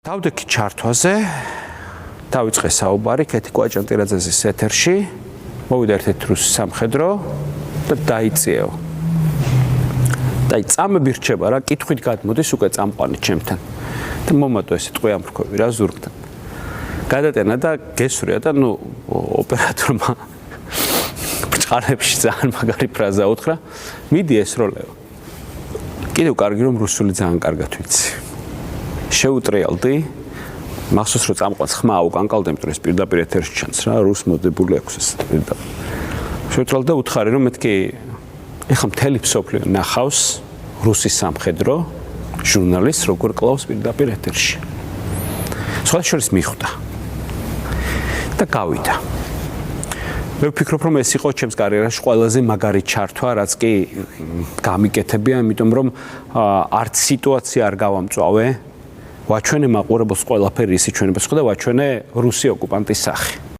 დავდექი ჩართვაზე, დავიწყე საუბარი კეთი კვაჭანტირაძეს ეთერში, მოვიდა ერთ-ერთი რუსი სამხედრო და დაიწიეო. და წამები რჩება რა, კითხვით გადმოდის უკვე წამყვანი ჩემთან. და მომატო ეს სიტყვი ამფრქვევი რა ზურგთან. გადატენა და გესვრია და ოპერატორმა ბჭყალებში ძალიან მაგარი ფრაზა უთხრა, მიდი ესროლეო. კიდევ კარგი რომ რუსული ძალიან კარგად ვიცი. შეუტრიალდი, მახსოვს რომ წამყვანს ხმა აუკანკალდა, იმიტომ რომ ეს პირდაპირ ეთერში ჩანს რა, რუს მოდებული აქვს ეს პირდაპირ. შეუტრიალდი და უთხარი რომ მეთქი ეხლა მთელი მსოფლიო ნახავს რუსის სამხედრო ჟურნალისტს როგორ კლავს პირდაპირ ეთერში. სხვა შორის მიხვდა და გავიდა. მე ვფიქრობ რომ ეს იყო ჩემს კარიერაში ყველაზე მაგარი ჩართვა, რაც კი გამიკეთებია, იმიტომ რომ არც სიტუაცია არ გავამწვავე. ვაჩვენე მაყურებელს ყველაფერი ისი ჩვენებას ხო და ვაჩვენე რუსი ოკუპანტის სახე.